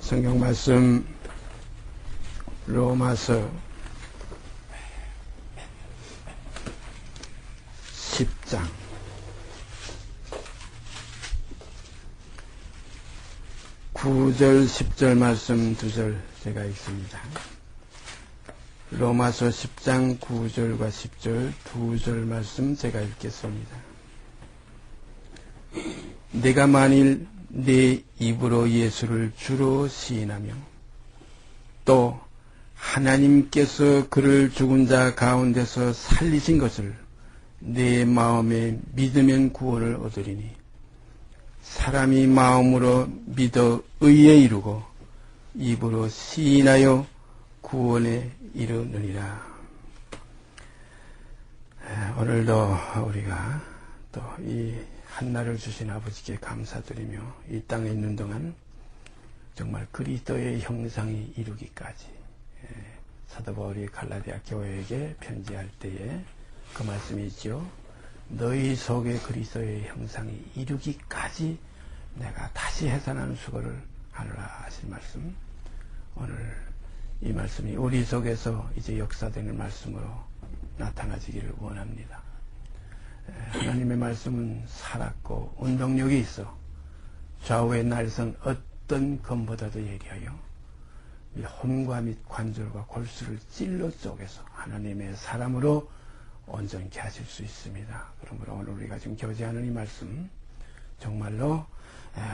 성경 말씀 로마서 10장 9절 10절 말씀 2절 제가 읽습니다. 로마서 10장 9절과 10절 2절 말씀 제가 읽겠습니다. 내가 만일 내 입으로 예수를 주로 시인하며 또 하나님께서 그를 죽은 자 가운데서 살리신 것을 내 마음에 믿으면 구원을 얻으리니 사람이 마음으로 믿어 의에 이르고 입으로 시인하여 구원에 이르느니라. 오늘도 우리가 또 이 한날을 주신 아버지께 감사드리며 이 땅에 있는 동안 정말 그리스도의 형상이 이루기까지 사도 바울이 갈라디아 교회에게 편지할 때에 그 말씀이 있죠. 너희 속에 그리스도의 형상이 이루기까지 내가 다시 해산하는 수고를 하노라 하신 말씀, 오늘 이 말씀이 우리 속에서 이제 역사되는 말씀으로 나타나지기를 원합니다. 하나님의 말씀은 살았고 운동력이 있어 좌우의 날선 어떤 검보다도 예리하여 혼과 및 관절과 골수를 찔러 쪼개서 하나님의 사람으로 온전케 하실 수 있습니다. 그러므로 오늘 우리가 지금 교제하는 이 말씀 정말로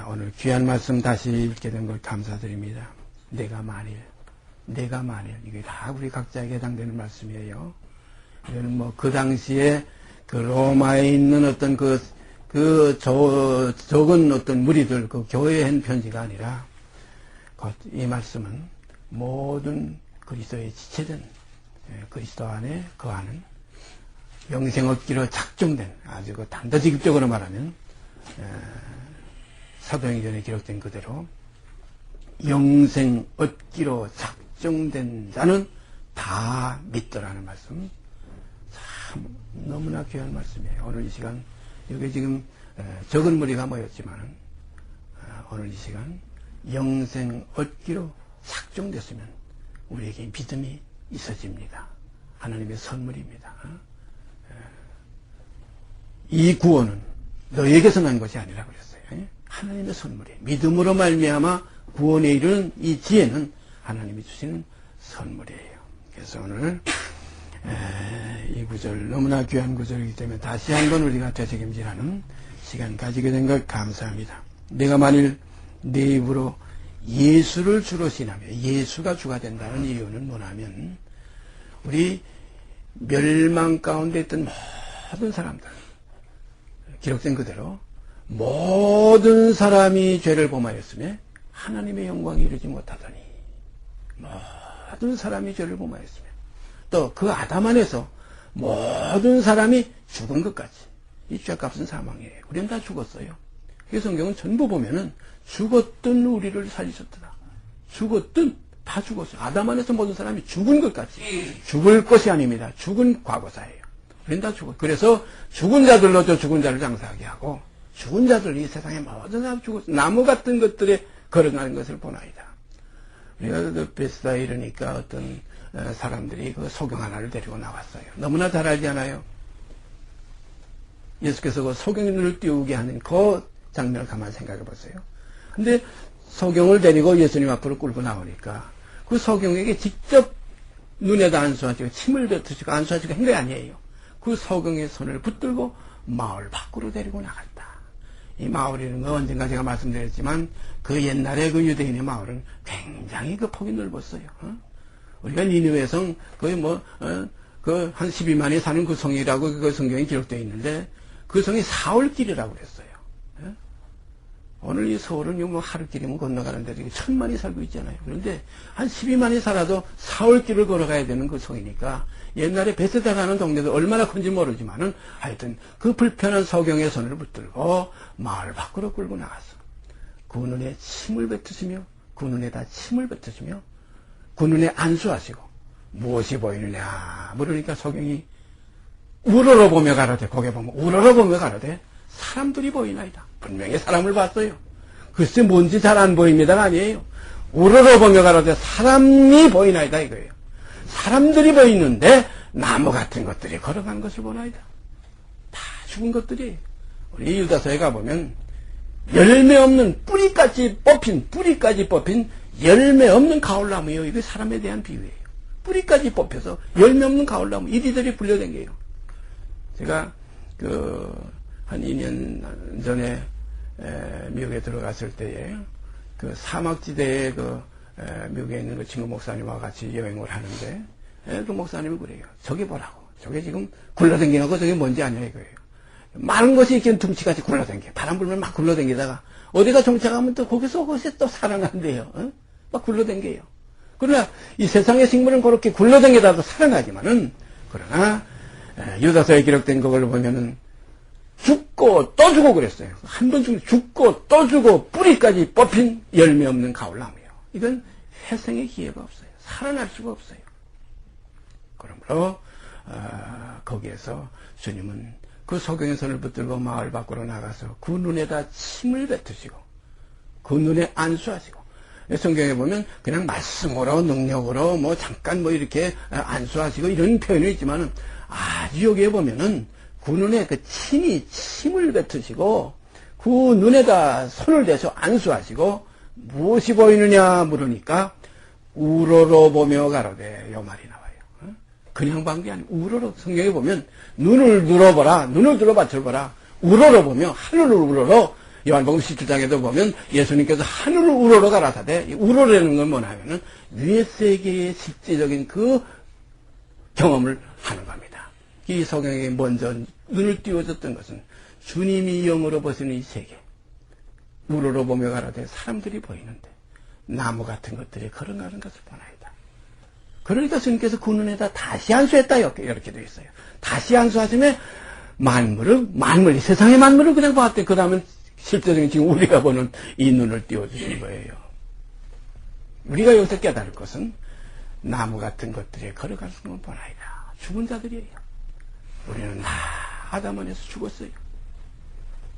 오늘 귀한 말씀 다시 읽게 된 걸 감사드립니다. 내가 만일 이게 다 우리 각자에게 해당되는 말씀이에요. 이거는 뭐 그 당시에 그 로마에 있는 어떤 적은 어떤 무리들 그 교회에 한 편지가 아니라 이 말씀은 모든 그리스도의 지체된 그리스도 안에 거하는 영생 얻기로 작정된 아주 그 단도직입적으로 말하면 사도행전에 기록된 그대로 영생 얻기로 작정된 자는 다 믿더라는 말씀, 참 너무나 귀한 말씀이에요. 오늘 이 시간 여기 지금 적은 무리가 모였지만 오늘 이 시간 영생 얻기로 작정됐으면 우리에게 믿음이 있어집니다. 하나님의 선물입니다. 이 구원은 너에게서 난 것이 아니라 그랬어요. 하나님의 선물이에요. 믿음으로 말미암아 구원에 이르는 이 지혜는 하나님이 주시는 선물이에요. 그래서 오늘 이 구절 너무나 귀한 구절이기 때문에 다시 한번 우리가 되새김질하는 시간 가지게 된 것 감사합니다. 내가 만일 내 입으로 예수를 주로 시인하며 예수가 주가 된다는 이유는 뭐냐면 우리 멸망 가운데 있던 모든 사람들 기록된 그대로 모든 사람이 죄를 범하였으며 하나님의 영광이 이루지 못하더니 모든 사람이 죄를 범하였으며 또 그 아담 안에서 모든 사람이 죽은 것까지 이 죄값은 사망이에요. 우리는 다 죽었어요. 그 성경은 전부 보면은 죽었던 우리를 살리셨더라. 죽었던 다 죽었어요. 아담 안에서 모든 사람이 죽은 것까지 죽을 것이 아닙니다. 죽은 과거사예요. 우리는 다 죽었어요. 그래서 죽은 자들로 저 죽은 자를 장사하게 하고 죽은 자들이 세상에 모든 사람 죽었어요. 나무 같은 것들에 걸어가는 것을 보나이다. 우리가 그 베스다에 이르니까 어떤 사람들이 그 소경 하나를 데리고 나왔어요. 너무나 잘 알지 않아요? 예수께서 그 소경을 띄우게 하는 그 장면을 가만히 생각해 보세요. 근데 소경을 데리고 예수님 앞으로 끌고 나오니까 그 소경에게 직접 눈에다 안수하시고 침을 뱉으시고 안수하시고 한 게 아니에요. 그 소경의 손을 붙들고 마을 밖으로 데리고 나갔다. 이 마을이라는 건 언젠가 제가 말씀드렸지만 그 옛날에 그 유대인의 마을은 굉장히 그 폭이 넓었어요. 우리가 니느웨 성 거의 그 한 12만이 사는 그 성이라고 그 성경에 기록되어 있는데 그 성이 사흘길이라고 그랬어요. 오늘 이 서울은 뭐 하루길이면 건너가는데 1000만이 살고 있잖아요. 그런데 한 12만이 살아도 사흘길을 걸어가야 되는 그 성이니까 옛날에 베세다라는 동네도 얼마나 큰지 모르지만은 하여튼 그 불편한 소경의 손을 붙들고 마을 밖으로 끌고 나갔어. 그 눈에 침을 뱉으시며 그 눈에다 침을 뱉으시며 그 눈에 안수하시고 무엇이 보이느냐 물으니까 소경이 우러러보며 가라되 고개 보면 우러러보며 가라되 사람들이 보이나이다. 분명히 사람을 봤어요. 글쎄 뭔지 잘 안 보입니다가 아니에요. 우러러보며 가로되 사람이 보이나이다 이거예요. 사람들이 보이는데 나무 같은 것들이 걸어간 것을 보나이다. 다 죽은 것들이. 우리 유다서에 가보면 열매 없는 뿌리까지 뽑힌 열매 없는 가을나무예요. 이게 사람에 대한 비유예요. 뿌리까지 뽑혀서 열매 없는 가을나무 이리저리 불려댕겨요. 제가 한 2년 전에 미국에 들어갔을 때에 그 사막지대에 미국에 있는 그 친구 목사님과 같이 여행을 하는데 그 목사님이 그래요. 저게 뭐라고? 저게 지금 굴러댕기는 거 저게 뭔지 아냐 이거예요. 많은 것이 이렇게 둥치같이 굴러댕겨. 바람 불면 막 굴러댕기다가 어디가 정착하면 또 거기서 또 살아난대요. 어? 막 굴러댕겨요. 그러나 이 세상의 식물은 그렇게 굴러댕기다도 살아나지만은 그러나 유다서에 기록된 그걸 보면은 죽고 또 주고 그랬어요. 한 번 죽고 또 주고 뿌리까지 뽑힌 열매 없는 가을나무예요. 이건 회생의 기회가 없어요. 살아날 수가 없어요. 그러므로 거기에서 주님은 그 소경의 손을 붙들고 마을 밖으로 나가서 그 눈에다 침을 뱉으시고 그 눈에 안수하시고, 성경에 보면 그냥 말씀으로 능력으로 뭐 잠깐 뭐 이렇게 안수하시고 이런 표현이 있지만은 아주 여기에 보면은 그 눈에 그 침을 뱉으시고 그 눈에다 손을 대서 안수하시고 무엇이 보이느냐 물으니까 우러러 보며 가로되 요 말이 나와요. 그냥 본 게 아니고 우러러. 성경에 보면 눈을 들어보라, 눈을 들어 받쳐보라. 우러러 보며 하늘을 우러러. 요한복음 17장에도 보면 예수님께서 하늘을 우러러 가라사대. 우러러라는 건 뭐냐면은 위의 세계의 실제적인 그 경험을 하는 겁니다. 이 성경에 먼저 눈을 띄워줬던 것은 주님이 영으로 보시는 이 세계. 우러러 보며 가라되 사람들이 보이는데 나무 같은 것들이 걸어가는 것을 보나이다. 그러니까 주님께서 그 눈에다 다시 안수했다 이렇게 되어 있어요. 다시 안수하시면 만물이 세상의 만물을 그냥 봤대. 그 다음에 실제적인 지금 우리가 보는 이 눈을 띄워주신 거예요. 우리가 여기서 깨달을 것은 나무 같은 것들이 걸어가는 건 보나이다. 죽은 자들이에요. 우리는 아담 안에서 죽었어요.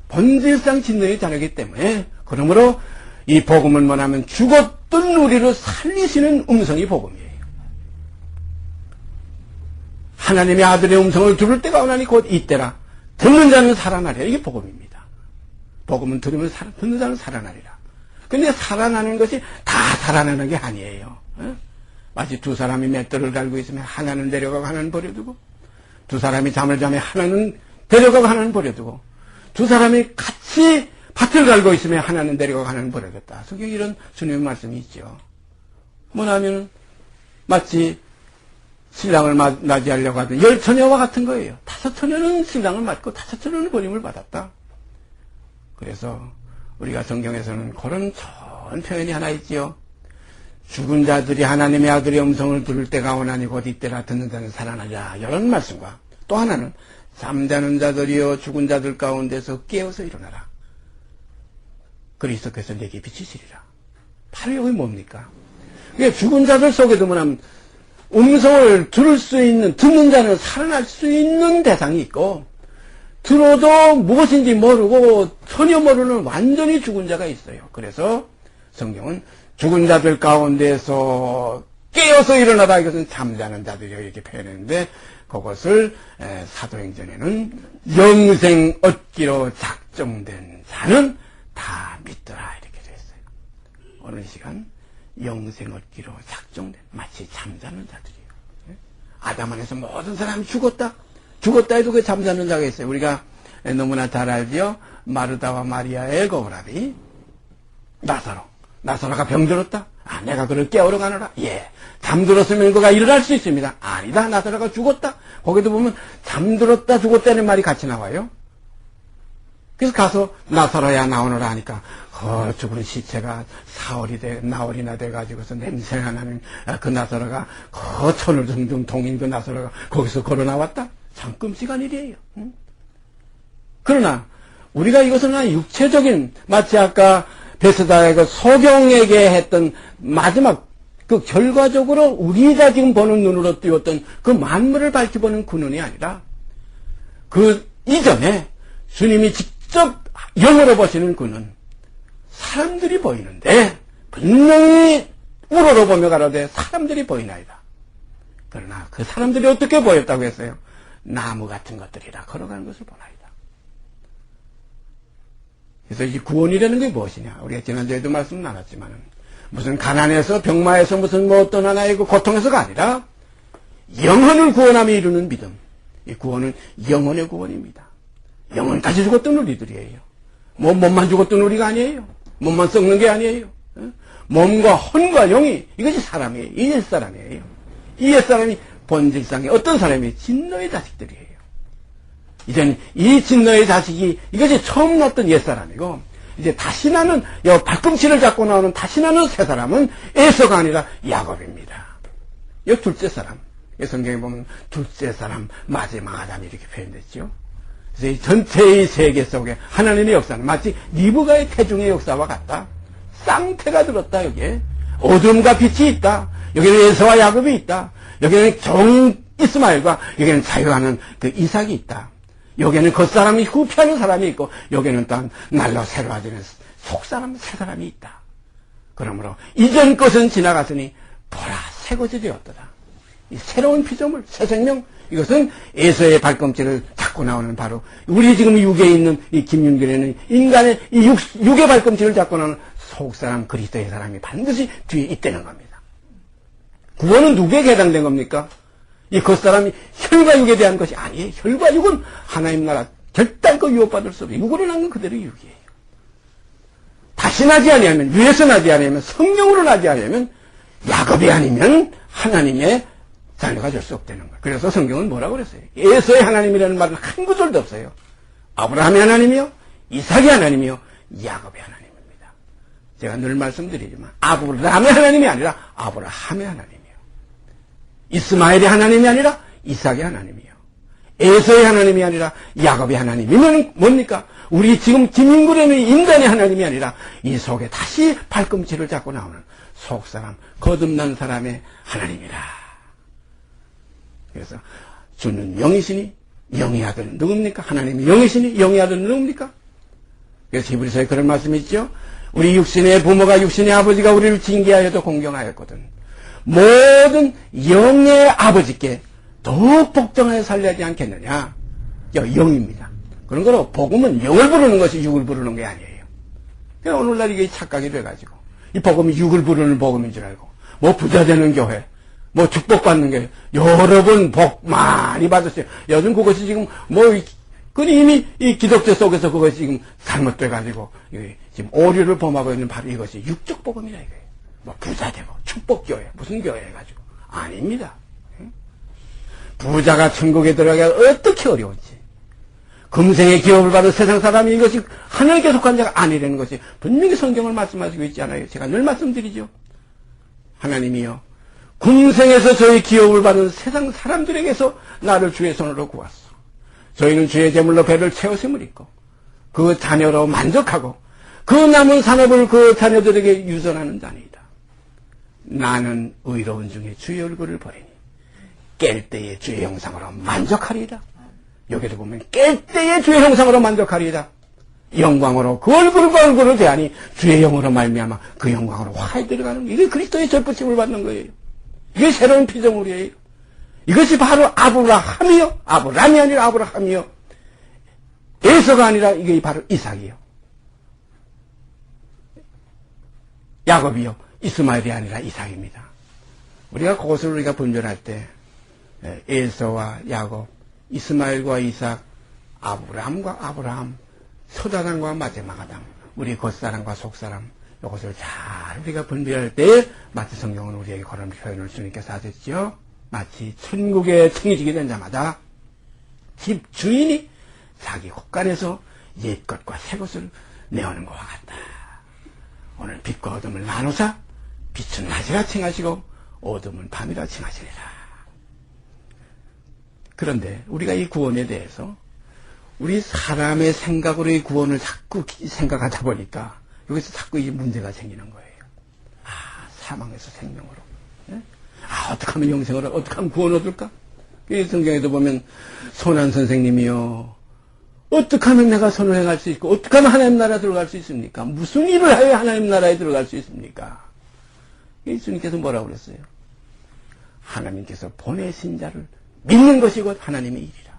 본질상 진노의 자녀이기 때문에, 그러므로 이 복음은 뭐냐면 죽었던 우리를 살리시는 음성이 복음이에요. 하나님의 아들의 음성을 들을 때가 오나니 곧 이때라. 듣는 자는 살아나리라. 이게 복음입니다. 복음은 들으면 듣는 자는 살아나리라. 근데 살아나는 것이 다 살아나는 게 아니에요. 마치 두 사람이 맷돌을 갈고 있으면 하나는 데려가고 하나는 버려두고, 두 사람이 잠을 자면 하나는 데려가고 하나는 버려두고, 두 사람이 같이 밭을 갈고 있으면 하나는 데려가고 하나는 버려뒀다. 성경에 이런 주님의 말씀이 있죠. 뭐냐면 마치 신랑을 맞이하려고 하던 10처녀와 같은 거예요. 5처녀는 신랑을 맞고 5처녀는 버림을 받았다. 그래서 우리가 성경에서는 그런 좋은 표현이 하나 있지요. 죽은 자들이 하나님의 아들의 음성을 들을 때가 오나니 곧 이때라. 듣는 자는 살아나리라. 이런 말씀과 또 하나는 잠자는 자들이여 죽은 자들 가운데서 깨어서 일어나라. 그리스도께서 내게 비치시리라. 바로 여기 뭡니까? 그게 죽은 자들 속에도 뭐냐면 음성을 들을 수 있는, 듣는 자는 살아날 수 있는 대상이 있고, 들어도 무엇인지 모르고 전혀 모르는 완전히 죽은 자가 있어요. 그래서 성경은 죽은 자들 가운데서 깨어서 일어나다, 이것은 잠자는 자들이요 이렇게 표현했는데, 그것을 사도행전에는 영생 얻기로 작정된 자는 다 믿더라 이렇게 되어 있어요. 어느 시간 영생 얻기로 작정된, 마치 잠자는 자들이에요. 아담 안에서 모든 사람이 죽었다 해도 그 잠자는 자가 있어요. 우리가 너무나 잘 알지요. 마르다와 마리아의 거부라비 나사로가 병들었다. 내가 그를 깨우러 가노라. 잠들었으면 그가 일어날 수 있습니다. 아니다, 나사로가 죽었다. 거기도 보면 잠들었다 죽었다는 말이 같이 나와요. 그래서 가서 나사로야 나오너라 하니까 죽은 시체가 나흘이나 돼가지고서 냄새가 나는 그 나사로가 천을 둥둥 동인 그 나사로가 거기서 걸어 나왔다. 참 끔찍한 일이에요. 그러나 우리가 이것은 육체적인, 마치 아까 베스다의 그 소경에게 했던 마지막 그 결과적으로 우리가 지금 보는 눈으로 띄웠던 그 만물을 밝혀보는 그 눈이 아니라 그 이전에 주님이 직접 영으로 보시는 그 눈, 사람들이 보이는데 분명히 우러러보며 가로되 사람들이 보이나이다. 그러나 그 사람들이 어떻게 보였다고 했어요? 나무 같은 것들이라 걸어가는 것을 보나이다. 그래서 이 구원이라는 게 무엇이냐? 우리가 지난주에도 말씀 나눴지만 무슨 가난해서 병마해서 무슨 뭐 어떤 하나의 그 고통에서가 아니라 영혼을 구원함에 이루는 믿음. 이 구원은 영혼의 구원입니다. 영혼까지 죽었던 우리들이에요. 몸만 죽었던 우리가 아니에요. 몸만 썩는 게 아니에요. 몸과 혼과 영이 이것이 사람이에요. 이 옛사람이에요. 이 옛사람이 본질상의 어떤 사람이 진노의 자식들이에요. 이제는 이 진노의 자식이 이것이 처음 났던 옛사람이고 이제 다시 나는 발꿈치를 잡고 나오는 다시 나는 새 사람은 에서가 아니라 야곱입니다. 이 둘째 사람. 성경에 보면 둘째 사람, 마지막 아담 이렇게 표현됐죠. 그래서 이 전체의 세계 속에 하나님의 역사는 마치 리브가의 태중의 역사와 같다. 쌍태가 들었다. 여기에 어둠과 빛이 있다. 여기는 에서와 야곱이 있다. 여기는 종 이스마엘과 여기는 자유하는 그 이삭이 있다. 여기는 겉사람이 후피하는 사람이 있고 여기는 또한 날로 새로워지는 속사람 새 사람이 있다. 그러므로 이전 것은 지나갔으니 보라 새 것이 되었도다. 이 새로운 피조물 새 생명 이것은 에서의 발꿈치를 잡고 나오는 바로 우리 지금 육에 있는 이 김윤결에는 인간의 이 육의 발꿈치를 잡고 나오는 속사람 그리스도의 사람이 반드시 뒤에 있다는 겁니다. 구원은 누구에게 해당된 겁니까? 이 겉사람이 혈과 육에 대한 것이 아니에요. 혈과 육은 하나님 나라 결단코 유혹받을 수 없어요. 육으로 난 건 그대로 육이에요. 다시 나지 아니하면 위에서 나지 아니하면 성령으로 나지 아니하면 야곱이 아니면 하나님의 자녀가 될 수 없다는 거예요. 그래서 성경은 뭐라고 그랬어요? 에서의 하나님이라는 말은 한 구절도 없어요. 아브라함의 하나님이요, 이삭의 하나님이요, 야곱의 하나님입니다. 제가 늘 말씀드리지만 아브라함의 하나님이 아니라 아브라함의 하나님이에요. 이스마엘의 하나님이 아니라 이삭의 하나님이요. 에서의 하나님이 아니라 야곱의 하나님이면 뭡니까? 우리 지금 김인구라는 인간의 하나님이 아니라 이 속에 다시 발꿈치를 잡고 나오는 속사람, 거듭난 사람의 하나님이라. 그래서 주는 영이시니 영의 아들은 누굽니까? 하나님이 영이시니 영의 아들은 누굽니까? 그래서 히브리서에 그런 말씀이 있죠. 우리 육신의 부모가 육신의 아버지가 우리를 징계하여도 공경하였거든 모든 영의 아버지께 더욱 복종하여 살려야지 않겠느냐. 영입니다. 그런 거로 복음은 영을 부르는 것이 육을 부르는 게 아니에요. 그러니까 오늘날 이게 착각이 돼가지고 이 복음이 육을 부르는 복음인 줄 알고 뭐 부자 되는 교회 뭐 축복받는 게 여러 번 복 많이 받았어요. 요즘 그것이 지금 그 이미 이 기독교 속에서 그것이 지금 잘못돼가지고 지금 오류를 범하고 있는 바로 이것이 육적 복음이라 이거예요. 뭐 부자 되고 축복교회 무슨 교회 해가지고 아닙니다. 부자가 천국에 들어가기가 어떻게 어려운지 금생의 기업을 받은 세상 사람이 이것이 하늘께 속한 자가 아니라는 것이 분명히 성경을 말씀하시고 있지 않아요. 제가 늘 말씀드리죠. 하나님이요 금생에서 저희 기업을 받은 세상 사람들에게서 나를 주의 손으로 구웠어. 저희는 주의 제물로 배를 채우심을 입고 그 자녀로 만족하고 그 남은 산업을 그 자녀들에게 유전하는 자니이다. 나는 의로운 중에 주의 얼굴을 보리니 깰 때에 주의 형상으로 만족하리이다. 여기도 보면 깰 때에 주의 형상으로 만족하리이다. 영광으로 그 얼굴과 얼굴을 대하니 주의 영으로 말미암아 그 영광으로 화에 들어가는 거예요. 이게 그리스도의 절부침을 받는 거예요. 이게 새로운 피조물이에요. 이것이 바로 아브라함이요. 아브람이 아니라 아브라함이요. 에서가 아니라 이게 바로 이삭이요. 야곱이요. 이스마엘이 아니라 이삭입니다. 우리가 그것을 우리가 분별할 때 에서와 야곱, 이스마엘과 이삭, 아브라함과 아브라함, 서다단과 마지막 아담, 우리 겉사람과 속사람 이것을 잘 우리가 분별할 때 마치 성경은 우리에게 그런 표현을 주님께서 하셨죠. 마치 천국에 청이지게 된 자마다 집 주인이 자기 곳간에서 옛것과 새것을 내오는 것과 같다. 오늘 빛과 어둠을 나누사 빛은 낮이라 칭하시고 어둠은 밤이라 칭하시리라. 그런데 우리가 이 구원에 대해서 우리 사람의 생각으로 이 구원을 자꾸 생각하다 보니까 여기서 자꾸 이 문제가 생기는 거예요. 사망에서 생명으로. 어떻게 하면 영생을, 어떻게 하면 구원 얻을까? 이 성경에도 보면, 손한 선생님이요. 어떻게 하면 내가 선을 행할 수 있고, 어떻게 하면 하나님 나라에 들어갈 수 있습니까? 무슨 일을 하여 하나님 나라에 들어갈 수 있습니까? 예수님께서 뭐라고 그랬어요? 하나님께서 보내신 자를 믿는 것이 곧 하나님의 일이라.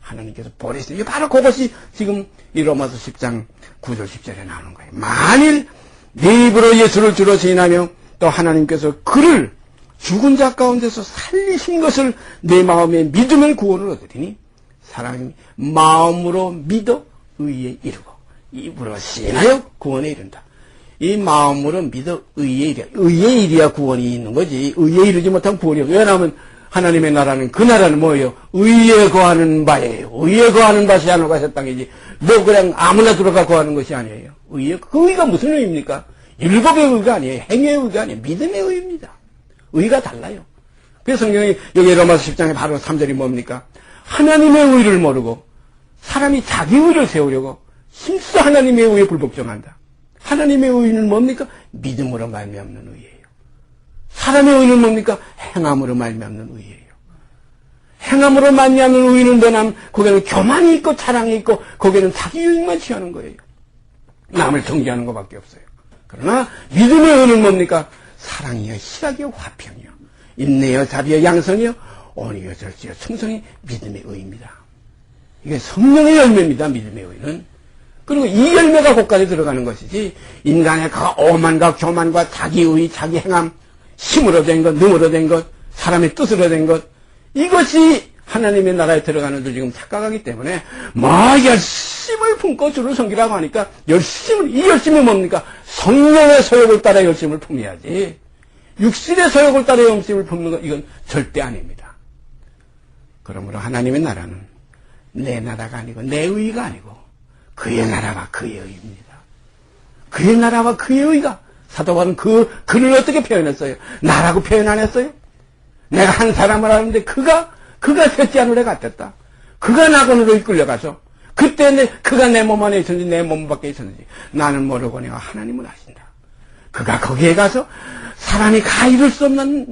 하나님께서 보내신, 이게 바로 그것이 지금 이 로마서 10장 9절 10절에 나오는 거예요. 만일 내 입으로 예수를 주로 시인하며 또 하나님께서 그를 죽은 자 가운데서 살리신 것을 내 마음에 믿으면 구원을 얻으리니 사람이 마음으로 믿어 의에 이르고 입으로 시인하여 구원에 이른다. 이 마음으로 믿어 의에 이르야. 의에 이르야 구원이 있는 거지. 의에 이르지 못하면 구원이 없어요. 왜냐하면 하나님의 나라는 그 나라는 뭐예요? 의에 거하는 바예요. 의에 거하는 바시 하나가 하셨 땅이지. 뭐 그냥 아무나 들어가 거하는 것이 아니에요. 의에, 그 의가 무슨 의입니까? 율법의 의가 아니에요. 행위의 의가 아니에요. 믿음의 의입니다. 의가 달라요. 그래서 성경이 여기 로마서 10장에 바로 3절이 뭡니까? 하나님의 의를 모르고 사람이 자기 의를 세우려고 힘써 하나님의 의에 불복종한다. 하나님의 의는 뭡니까? 믿음으로 말미암는 의예요. 사람의 의는 뭡니까? 행함으로 말미암는 의예요. 행함으로 말미암는 의는 뭐냐면 거기는 교만이 있고 자랑이 있고 거기는 자기 유익만 취하는 거예요. 남을 정죄하는 것밖에 없어요. 그러나 믿음의 의는 뭡니까? 사랑이여 희락이여 화평이여 인내여 자비여 양선이여 온유여 절제여 충성이 믿음의 의입니다. 이게 성령의 열매입니다. 믿음의 의는. 그리고 이 열매가 곳까지 들어가는 것이지 인간의 그 오만과 교만과 자기의 자기 행함 힘으로 된 것, 능으로 된 것, 사람의 뜻으로 된 것, 이것이 하나님의 나라에 들어가는 줄 지금 착각하기 때문에 열심을 품고 주를 섬기라고 하니까 이 열심이 뭡니까? 성령의 소욕을 따라 열심을 품어야지 육신의 소욕을 따라 열심을 품는 것, 이건 절대 아닙니다. 그러므로 하나님의 나라는 내 나라가 아니고 내 의가 아니고 그의 나라와 그의 의입니다. 그의 나라와 그의 의가, 사도 바울은 그를 어떻게 표현했어요? 나라고 표현 안 했어요? 내가 한 사람을 아는데 그가 셋째 하늘에 갔댔다. 그가 낙원으로 이끌려가서 그때 그가 내 몸 안에 있었는지 내 몸 밖에 있었는지 나는 모르고 내가 하나님은 아신다. 그가 거기에 가서 사람이 가 이룰 수 없는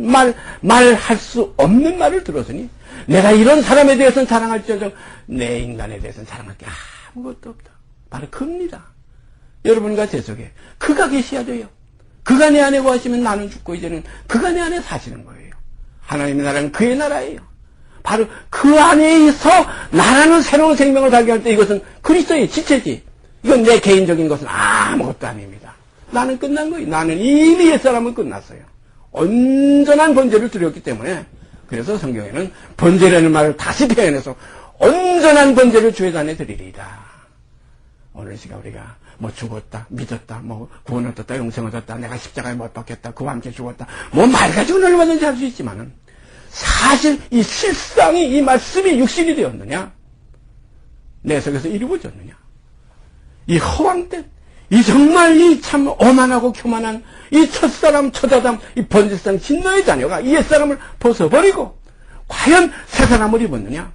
말할 수 없는 말을 들었으니 내가 이런 사람에 대해서는 자랑할지언정 내 인간에 대해서는 자랑할 게 아무것도 없다. 바로 그입니다. 여러분과 제 속에 그가 계셔야 돼요. 그가 내 안에 거하시면 나는 죽고 이제는 그가 내 안에 사시는 거예요. 하나님의 나라는 그의 나라예요. 바로 그 안에서 나라는 새로운 생명을 발견할 때 이것은 그리스도의 지체지. 이건 내 개인적인 것은 아무것도 아닙니다. 나는 끝난 거예요. 나는 이미 옛사람은 끝났어요. 온전한 번제를 드렸기 때문에. 그래서 성경에는 번제라는 말을 다시 표현해서 온전한 번제를 주의 안에 드리리이다. 오늘 시간 우리가 뭐 죽었다, 믿었다, 뭐 구원을 얻었다, 영생을 얻었다, 내가 십자가에 못 박혔다, 그와 함께 죽었다, 뭐 말 가지고는 얼마든지 할 수 있지만은 사실 이 실상이 이 말씀이 육신이 되었느냐? 내 속에서 이루어졌느냐? 이 허황된, 이 정말 이 참 오만하고 교만한 이 첫사람, 첫아담, 이 번제상 진노의 자녀가 이 옛사람을 벗어버리고 과연 새사람을 입었느냐?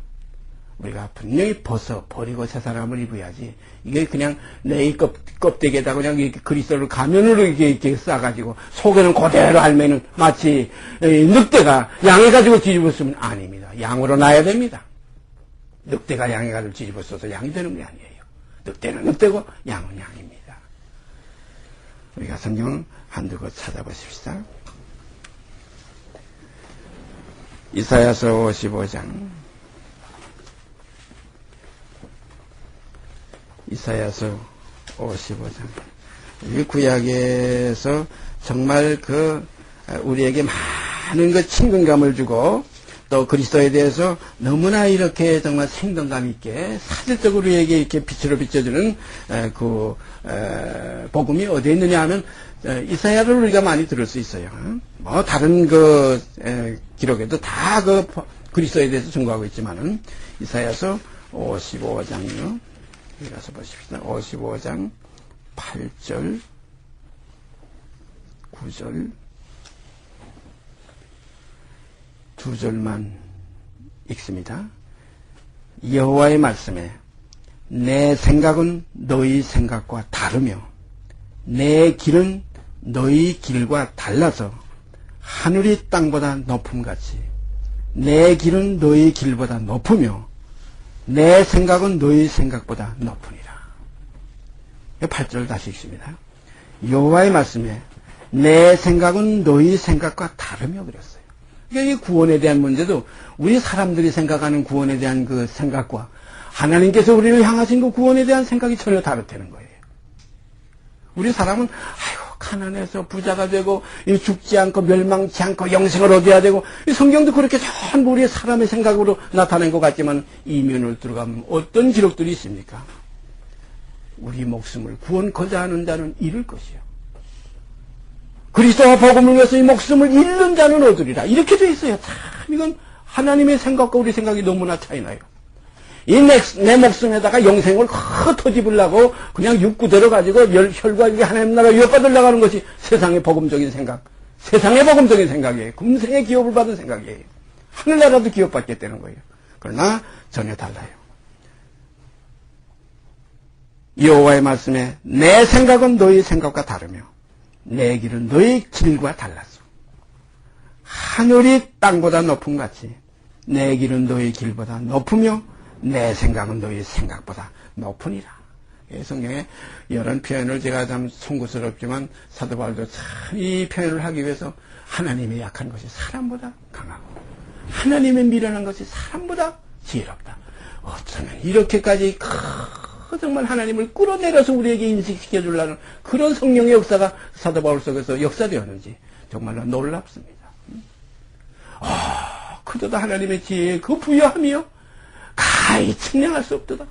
우리가 분명히 벗어버리고 새사람을 입어야지. 이게 그냥 내 껍데기에다 그냥 이렇게 그리스도를 가면으로 이렇게 싸가지고 속에는 그대로 알면은 마치 늑대가 양을 가지고 뒤집었으면 아닙니다. 양으로 놔야 됩니다. 늑대가 양을 가지고 뒤집었어서 양이 되는 게 아니에요. 늑대는 늑대고 양은 양입니다. 우리가 성경 한두 곳 찾아보십시다. 이사야서 55장. 이사야서 55장. 이 구약에서 정말 우리에게 많은 친근감을 주고 또 그리스도에 대해서 너무나 이렇게 정말 생동감 있게 사실적으로 우리에게 이렇게 빛으로 비춰주는 복음이 어디에 있느냐 하면 이사야를 우리가 많이 들을 수 있어요. 뭐 다른 기록에도 다 그리스도에 대해서 증거하고 있지만은 이사야서 55장이요. 여기 가서 보십시다. 55장 8절 9절 두 절만 읽습니다. 여호와의 말씀에 내 생각은 너희 생각과 다르며 내 길은 너희 길과 달라서 하늘이 땅보다 높음같이 내 길은 너희 길보다 높으며 내 생각은 너희 생각보다 높으니라. 8절 다시 읽습니다. 여호와의 말씀에 내 생각은 너희 생각과 다르며 그랬어요. 그러니까 이 구원에 대한 문제도 우리 사람들이 생각하는 구원에 대한 그 생각과 하나님께서 우리를 향하신 그 구원에 대한 생각이 전혀 다르다는 거예요. 우리 사람은 아이고 가난해서 부자가 되고 죽지 않고 멸망치 않고 영생을 얻어야 되고, 이 성경도 그렇게 전부 우리의 사람의 생각으로 나타낸 것 같지만 이면을 들어가면 어떤 기록들이 있습니까? 우리 목숨을 구원코자 하는 자는 잃을 것이요, 그리스도와 복음을 위해서 이 목숨을 잃는 자는 얻으리라, 이렇게 돼 있어요. 참 이건 하나님의 생각과 우리 생각이 너무나 차이나요. 내 목숨에다가 영생을 흩어집으려고 그냥 육구대로 가지고 혈과 육이 하나님 나라 유업받으려고 하는 것이 세상의 복음적인 생각, 세상의 복음적인 생각이에요. 금생의 기업을 받은 생각이에요. 하늘나라도 기업받겠다는 거예요. 그러나 전혀 달라요. 여호와의 말씀에 내 생각은 너희 생각과 다르며 내 길은 너희 길과 달랐어. 하늘이 땅보다 높음 같이 내 길은 너희 길보다 높으며 내 생각은 너희 생각보다 높으니라. 성경에 이런 표현을 제가 참 송구스럽지만 사도 바울도 참 이 표현을 하기 위해서 하나님의 약한 것이 사람보다 강하고 하나님의 미련한 것이 사람보다 지혜롭다. 어쩌면 이렇게까지 정말 하나님을 끌어내려서 우리에게 인식시켜 주려는 그런 성령의 역사가 사도 바울 속에서 역사되었는지 정말로 놀랍습니다. 그도다 하나님의 지혜에 그 부여함이요 가히 측량할 수 없도다.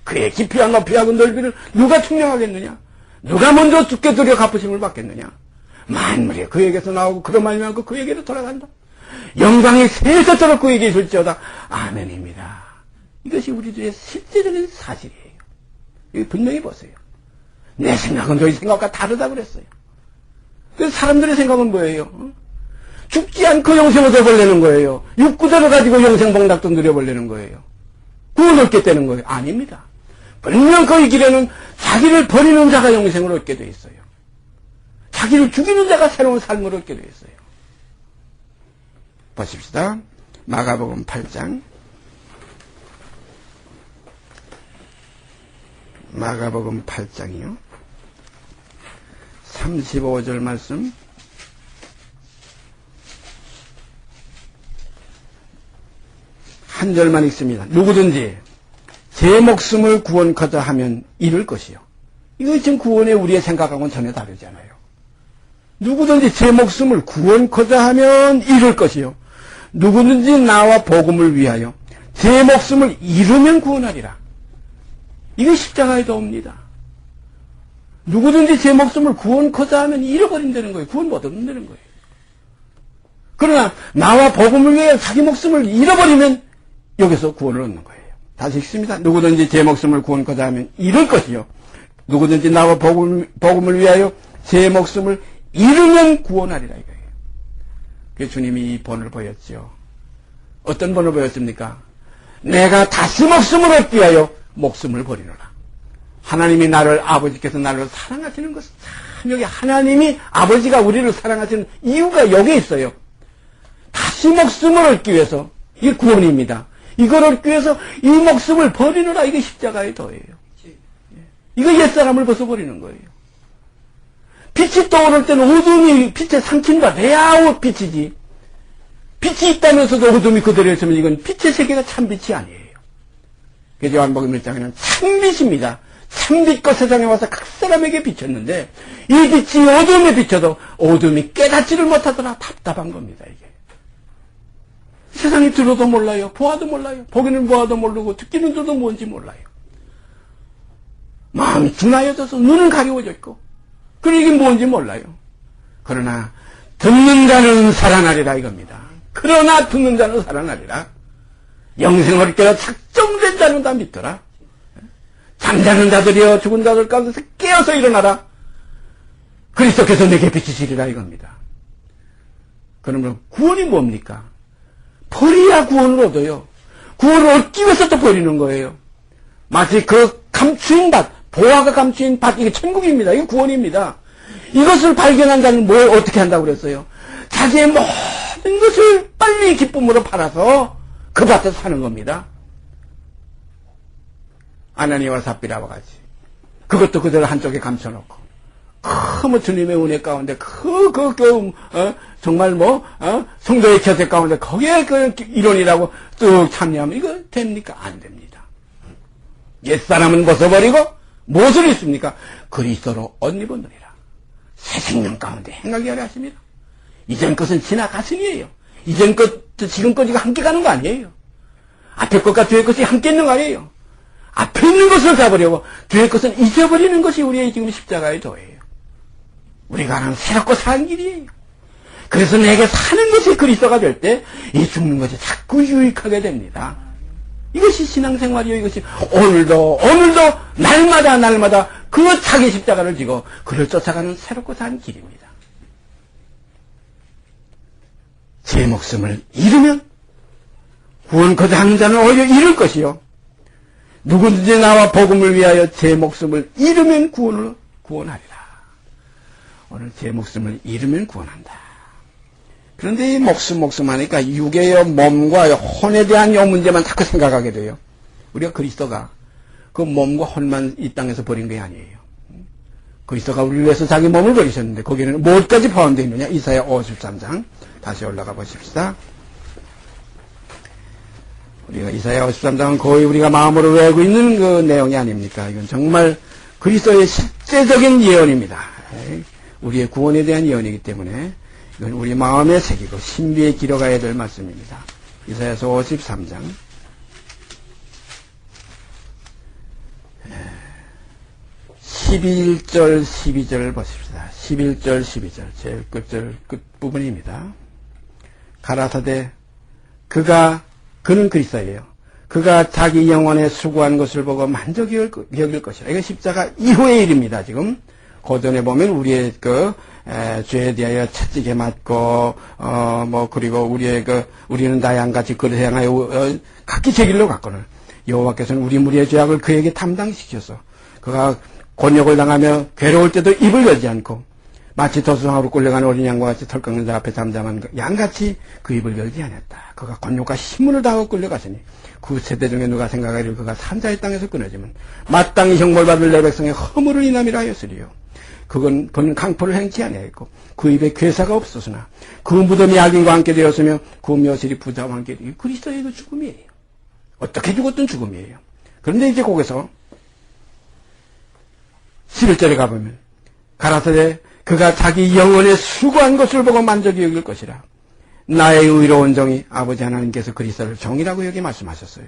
그의 깊이와 높이하고 넓이를 누가 측량하겠느냐? 누가 먼저 죽게 들여 갚으심을 받겠느냐? 만물이 그에게서 나오고 그로 말미암고 그에게로 돌아간다. 영광이 세세토록 그에게 있을지어다. 아멘입니다. 이것이 우리들의 실제적인 사실이에요. 이거 분명히 보세요. 내 생각은 너희 생각과 다르다 그랬어요. 그래서 사람들의 생각은 뭐예요? 죽지 않고 영생을 얻어버리는 거예요. 육구대로 가지고 영생봉락도 누려버리는 거예요. 구원을 얻겠다는 거예요. 아닙니다. 분명 그 길에는 자기를 버리는 자가 영생을 얻게 돼 있어요. 자기를 죽이는 자가 새로운 삶을 얻게 돼 있어요. 보십시다. 마가복음 8장. 마가복음 8장이요. 35절 말씀. 한 절만 읽습니다. 누구든지 제 목숨을 구원코자 하면 잃을 것이요. 이거 지금 구원의 우리의 생각하고는 전혀 다르잖아요. 누구든지 제 목숨을 구원코자 하면 잃을 것이요. 누구든지 나와 복음을 위하여 제 목숨을 잃으면 구원하리라. 이거 십자가에 도옵니다. 누구든지 제 목숨을 구원코자 하면 잃어버린다는 거예요. 구원 못 얻는다는 거예요. 그러나 나와 복음을 위하여 자기 목숨을 잃어버리면 여기서 구원을 얻는 거예요. 다시 읽습니다. 누구든지 제 목숨을 구원코자 하면 잃을 것이요. 누구든지 나와 복음을 위하여 제 목숨을 잃으면 구원하리라 이거예요. 그래서 주님이 이 본을 보였죠. 어떤 본을 보였습니까? 내가 다시 목숨을 얻기 위하여 목숨을 버리노라. 하나님이 아버지께서 나를 사랑하시는 것은 참 여기 하나님이 아버지가 우리를 사랑하시는 이유가 여기에 있어요. 다시 목숨을 얻기 위해서 이게 구원입니다. 이걸 얻기 위해서 이 목숨을 버리느라 이게 십자가의 도예요. 이거 옛사람을 벗어버리는 거예요. 빛이 떠오를 때는 어둠이 빛에 삼킨받아야 빛이지. 빛이 있다면서도 어둠이 그대로 있으면 이건 빛의 세계가 참빛이 아니에요. 그래서 요한복음 1장에는 참빛입니다. 참빛과 세상에 와서 각 사람에게 비쳤는데 이 빛이 어둠에 비쳐도 어둠이 깨닫지를 못하더라. 답답한 겁니다. 이게. 세상이 들어도 몰라요. 보아도 몰라요. 보기는 보아도 모르고 듣기는 들어도 뭔지 몰라요. 마음이 둔하여져서 눈은 가려워져 있고 그리고 이게 뭔지 몰라요. 그러나 듣는 자는 살아나리라 이겁니다. 그러나 듣는 자는 살아나리라. 영생을 얻기로 작정된 자는 다 믿더라. 잠자는 자들이여 죽은 자들 가운데서 깨어서 일어나라. 그리스도께서 내게 비치시리라 이겁니다. 그러면 구원이 뭡니까? 버려야 구원을 얻어요. 구원을 얻기 위해서 또 버리는 거예요. 마치 그 감추인 밭, 보화가 감추인 밭, 이게 천국입니다. 이게 구원입니다. 이것을 발견한 자는 뭘 어떻게 한다고 그랬어요? 자기의 모든 것을 빨리 기쁨으로 팔아서 그 밭에서 사는 겁니다. 아나니아와 삽비라와 같이. 그것도 그대로 한쪽에 감춰놓고 뭐 주님의 은혜 가운데, 정말 성도의 곁에 가운데, 거기에 그 이론이라고 뚝 참여하면 이거 됩니까? 안 됩니다. 옛사람은 벗어버리고, 무엇을 입습니까? 그리스도로 옷 입었느니라. 새 생명 가운데 행하게 하려 하십니다. 이전 것은 지나갔으니에요. 이전 것, 지금 것 이거 함께 가는 거 아니에요. 앞에 것과 뒤에 것이 함께 있는 거 아니에요. 앞에 있는 것을 가버리고 뒤에 것은 잊어버리는 것이 우리의 지금 십자가의 도예요. 우리가 하는 새롭고 사는 길이에요. 그래서 내게 사는 것이 그리스도가 될 때 이 죽는 것이 자꾸 유익하게 됩니다. 이것이 신앙생활이에요. 이것이 오늘도 날마다 그 자기 십자가를 지고 그를 쫓아가는 새롭고 사는 길입니다. 제 목숨을 잃으면 구원 거듭하는 자는 오히려 잃을 것이요. 누구든지 나와 복음을 위하여 제 목숨을 잃으면 구원하리라. 오늘 제 목숨을 잃으면 구원한다. 그런데 이 목숨 하니까 육의 몸과 혼에 대한 요 문제만 자꾸 생각하게 돼요. 우리가 그리스도가 그 몸과 혼만 이 땅에서 버린 게 아니에요. 그리스도가 우리를 위해서 자기 몸을 버리셨는데 거기에는 무엇까지 포함되어 있느냐? 이사야 53장 다시 올라가 보십시다. 우리가 이사야 53장은 거의 우리가 마음으로 외우고 있는 그 내용이 아닙니까? 이건 정말 그리스도의 실제적인 예언입니다. 우리의 구원에 대한 예언이기 때문에 이건 우리 마음에 새기고 신비에 기록해야 될 말씀입니다. 이사야서 53장 11절 12절을 보십시다. 11절 12절 제일 끝부분입니다. 가라사대 그는 그리스도예요. 그가 자기 영혼에 수고한 것을 보고 만족이 여길 것이라. 이거 십자가 이후의 일입니다. 지금 고전에 보면 우리의 죄에 대하여 채찍에 맞고 그리고 우리는 나양같이 그를 향하여 각기 제 길로 갔거늘 여호와께서는 우리 무리의 죄악을 그에게 담당시켜서 그가 곤욕을 당하며 괴로울 때도 입을 열지 않고 마치 도수상으로 끌려가는 어린 양과 같이 털 깎는 자 앞에 잠잠한 양같이 그 입을 열지 않았다. 그가 곤욕과 신문을 당하고 끌려가시니 그 세대 중에 누가 생각하기를 그가 산자의 땅에서 끊어지면 마땅히 형벌받을 내 백성의 허물을 인함이라 하였으리요. 그는 강포를 행치 아니하였고 그 입에 괴사가 없었으나 그 무덤이 악인과 함께 되었으며 그 묘실이 부자와 함께 되었으며 그리스도의 그 죽음이에요. 어떻게 죽었든 죽음이에요. 그런데 이제 거기서 11절에 가보면 가라사대 그가 자기 영혼에 수고한 것을 보고 만족이 여길 것이라. 나의 의로운 종이 아버지 하나님께서 그리스도를 종이라고 여기 말씀하셨어요.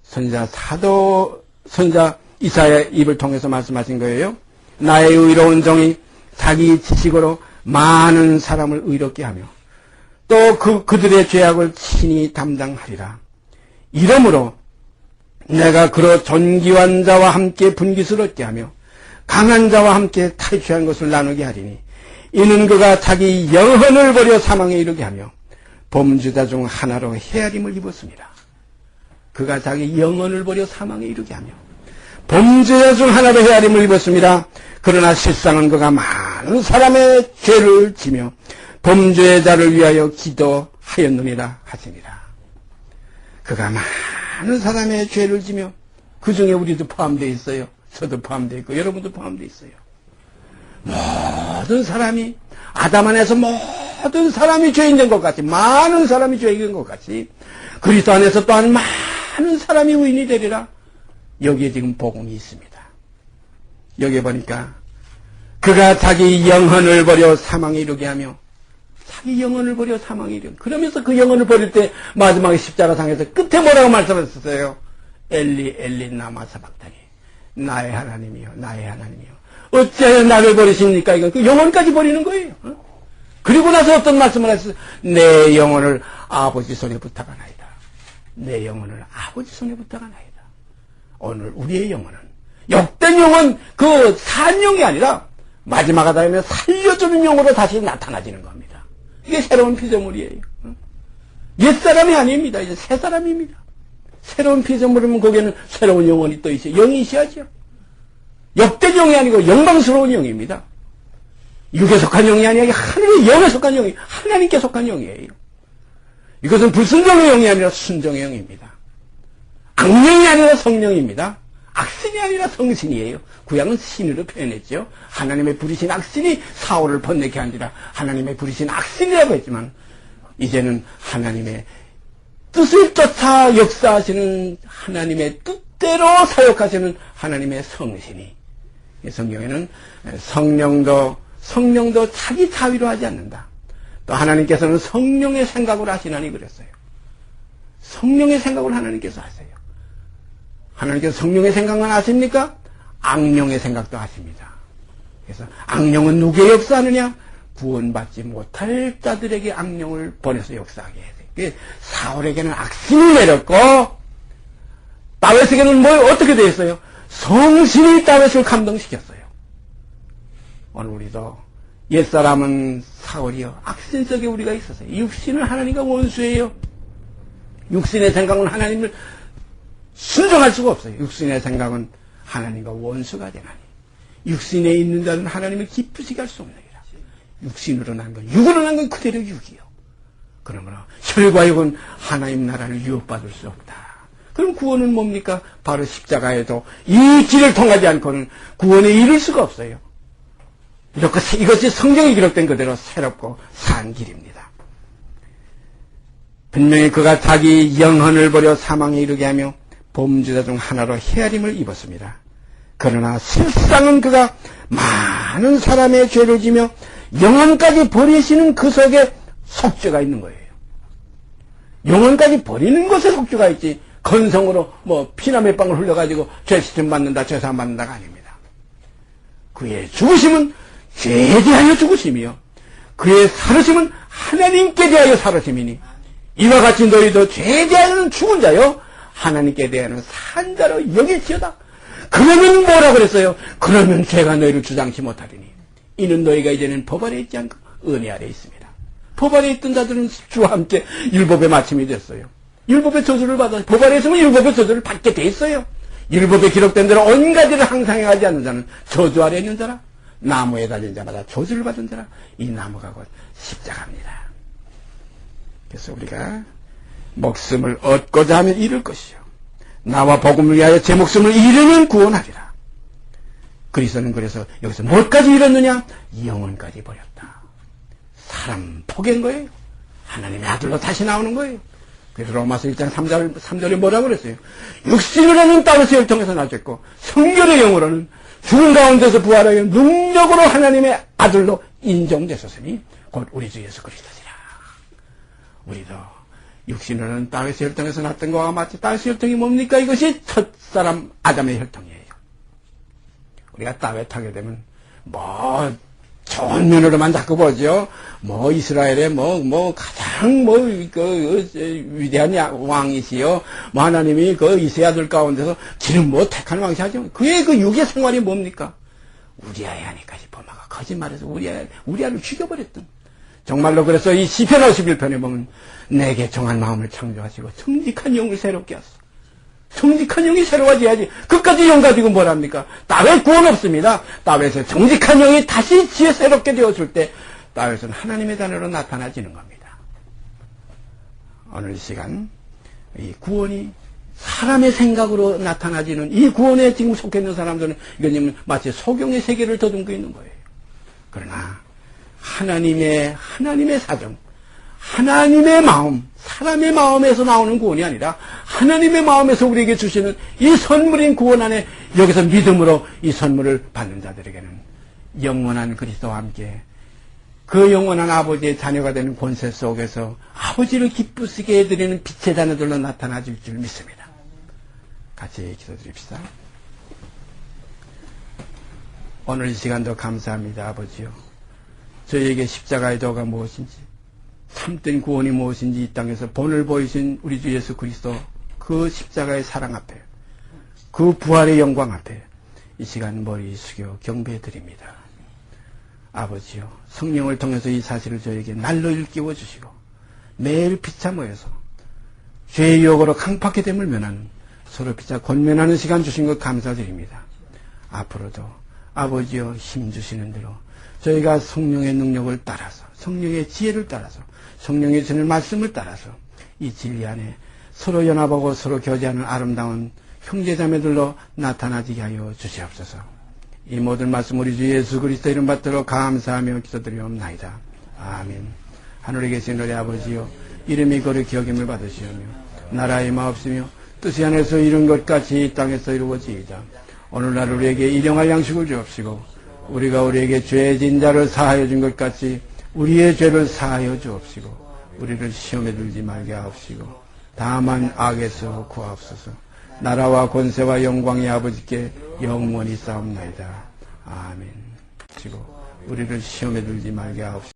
선자 이사야의 입을 통해서 말씀하신 거예요. 나의 의로운 종이 자기 지식으로 많은 사람을 의롭게 하며 또 그들의 죄악을 친히 담당하리라. 이러므로 내가 그로 존귀한 자와 함께 분깃을 얻게 하며 강한 자와 함께 탈취한 것을 나누게 하리니 이는 그가 자기 영혼을 버려 사망에 이르게 하며 범죄자 중 하나로 헤아림을 입었습니다. 그가 자기 영혼을 버려 사망에 이르게 하며 범죄자 중 하나로 헤아림을 입었습니다. 그러나 실상은 그가 많은 사람의 죄를 지며 범죄자를 위하여 기도하였느니라 하시니라. 그가 많은 사람의 죄를 지며 그 중에 우리도 포함되어 있어요. 저도 포함되어 있고 여러분도 포함되어 있어요. 모든 사람이 아담 안에서 모든 사람이 죄인된 것 같이 많은 사람이 죄인된 것 같이 그리스도 안에서 또한 많은 사람이 의인이 되리라. 여기에 지금 복음이 있습니다. 여기에 보니까 그가 자기 영혼을 버려 사망에 이르게 하며 자기 영혼을 버려 사망에 이르게 그러면서 그 영혼을 버릴 때 마지막에 십자가상에서 끝에 뭐라고 말씀하셨어요? 엘리 엘리 라마 사박다니 나의 하나님이요 나의 하나님이요 어찌하여 나를 버리십니까? 이건 그 영혼까지 버리는 거예요. 그리고 나서 어떤 말씀을 하셨어요? 내 영혼을 아버지 손에 부탁하나이다. 내 영혼을 아버지 손에 부탁하나이다. 오늘 우리의 영혼은 욕된 영혼 그 산 영이 아니라 마지막 하다면 살려주는 영으로 다시 나타나지는 겁니다. 이게 새로운 피조물이에요. 옛사람이 아닙니다. 이제 새사람입니다. 새로운 피조물이면 거기에는 새로운 영혼이 또 있어요. 영이 있어야죠. 욕된 영이 아니고 영광스러운 영입니다. 육에 속한 영이 아니라 하늘의 영에 속한 영이 하나님께 속한 영이에요. 이것은 불순종의 영이 아니라 순종의 영입니다. 악령이 아니라 성령입니다. 악신이 아니라 성신이에요. 구약은 신으로 표현했죠. 하나님의 부르신 악신이 사울을 번뇌케 한지라 하나님의 부르신 악신이라고 했지만 이제는 하나님의 뜻을 쫓아 역사하시는 하나님의 뜻대로 사역하시는 하나님의 성신이, 성경에는 성령도 자기 자위로 하지 않는다. 또 하나님께서는 성령의 생각을 하시나니 그랬어요. 성령의 생각을 하나님께서 하세요. 하나님께서 성령의 생각만 하십니까? 악령의 생각도 하십니다. 그래서 악령은 누구의 역사하느냐? 구원받지 못할 자들에게 악령을 보내서 역사하게 해야 돼요. 사울에게는 악신이 내렸고 다윗에게는 어떻게 되었어요? 성신이 다윗을 감동시켰어요. 오늘 우리도 옛사람은 사울이요, 악신 속에 우리가 있었어요. 육신은 하나님과 원수예요. 육신의 생각은 하나님을 순종할 수가 없어요. 육신의 생각은 하나님과 원수가 되나니 육신에 있는 자는 하나님을 기쁘시게 할 수 없느니라. 육신으로 난 건, 육으로 난 건 그대로 육이요. 그러므로 혈과 육은 하나님 나라를 유업받을 수 없다. 그럼 구원은 뭡니까? 바로 십자가에도 이 길을 통하지 않고는 구원에 이를 수가 없어요. 이것이 성경에 기록된 그대로 새롭고 산 길입니다. 분명히 그가 자기 영혼을 버려 사망에 이르게 하며 범죄자 중 하나로 헤아림을 입었습니다. 그러나 실상은 그가 많은 사람의 죄를 지며 영혼까지 버리시는 그 속에 속죄가 있는 거예요. 영혼까지 버리는 것에 속죄가 있지, 건성으로 피나 몇 방울 흘려가지고 죄 시점 받는다, 죄사함 받는다가 아닙니다. 그의 죽으심은 죄에 대하여 죽으심이요, 그의 살으심은 하나님께 대하여 살으심이니 이와 같이 너희도 죄에 대하여는 죽은 자요 하나님께 대하여는 산 자로 여길지어다. 그러면 뭐라 그랬어요? 그러면 죄가 너희를 주장치 못하리니 이는 너희가 이제는 법 아래 있지 않고 은혜 아래 있습니다. 법 아래 있던 자들은 주와 함께 율법의 마침이 됐어요. 율법의 저주를 받아서 법 아래 있으면 율법의 저주를 받게 돼 있어요. 율법에 기록된 대로 온갖 일을 항상 행하지 않는 자는 저주 아래 있는 자라. 나무에 달린 자마다 저주를 받은 자라. 이 나무가 곧 십자가입니다. 그래서 우리가 목숨을 얻고자 하면 잃을 것이요, 나와 복음을 위하여 제 목숨을 잃으면 구원하리라. 그리스도는 그래서 여기서 뭘까지 잃었느냐? 영혼까지 버렸다. 사람 포기한 거예요. 하나님의 아들로 다시 나오는 거예요. 그래서 로마서 1장 3절에 뭐라고 그랬어요? 육신으로는 다윗을 통해서 나셨고 성결의 영으로는 죽은 가운데서 부활하여 능력으로 하나님의 아들로 인정되셨으니 곧 우리 주 예수 그리스도시라. 우리도 육신으로는 다윗의 혈통에서 났던 것과 마치 다윗의 혈통이 뭡니까? 이것이 첫사람 아담의 혈통이에요. 우리가 다윗하게 되면 좋은 면으로만 자꾸 보죠. 이스라엘의 가장 위대한 왕이시요, 하나님이 이세 아들 가운데서 지는 택한 왕이시죠. 그의 육의 생활이 뭡니까? 우리아의 아내까지 범하가 거짓말해서 우리아를 죽여버렸던. 정말로 그래서 이 시편 51편에 보면 내게 정한 마음을 창조하시고 정직한 영을 새롭게 하소서. 정직한 영이 새로워져야지. 그까지 영 가지고 뭘 합니까? 다윗 구원 없습니다. 다윗의 정직한 영이 다시 지혜 새롭게 되었을 때 다윗은 하나님의 자녀로 나타나지는 겁니다. 오늘 이 시간 이 구원이 사람의 생각으로 나타나지는 이 구원에 지금 속해 있는 사람들은 이건 마치 소경의 세계를 더듬고 있는 거예요. 그러나 하나님의 사정, 하나님의 마음, 사람의 마음에서 나오는 구원이 아니라 하나님의 마음에서 우리에게 주시는 이 선물인 구원 안에 여기서 믿음으로 이 선물을 받는 자들에게는 영원한 그리스도와 함께 그 영원한 아버지의 자녀가 되는 권세 속에서 아버지를 기쁘시게 해드리는 빛의 자녀들로 나타나질 줄 믿습니다. 같이 기도드립시다. 오늘 이 시간도 감사합니다. 아버지요, 저희에게 십자가의 도가 무엇인지, 참된 구원이 무엇인지 이 땅에서 본을 보이신 우리 주 예수 그리스도 그 십자가의 사랑 앞에, 그 부활의 영광 앞에 이 시간 머리 숙여 경배해 드립니다. 아버지요, 성령을 통해서 이 사실을 저에게 날로 일깨워 주시고 매일 피차 모여서 죄의 유혹으로 강팍해 됨을 면하는, 서로 피차 권면하는 시간 주신 것 감사드립니다. 앞으로도 아버지여 힘 주시는 대로 저희가 성령의 능력을 따라서, 성령의 지혜를 따라서, 성령의 주는 말씀을 따라서 이 진리 안에 서로 연합하고 서로 교제하는 아름다운 형제자매들로 나타나지게 하여 주시옵소서. 이 모든 말씀 우리 주 예수 그리스도 이름 받들어 감사하며 기도드리옵나이다. 아멘. 하늘에 계신 우리 아버지여, 이름이 거룩히 여김을 받으시오며 나라의 마옵시며 뜻이 하늘에서 이룬 것 같이 이 땅에서 이루어지이다. 오늘날 우리에게 일용할 양식을 주옵시고 우리가 우리에게 죄 진 자를 사하여 준 것 같이 우리의 죄를 사하여 주옵시고 우리를 시험에 들지 말게 하옵시고 다만 악에서 구하옵소서. 나라와 권세와 영광이 아버지께 영원히 싸움나이다. 아멘. 우리를 시험에 들지 말게 하옵시고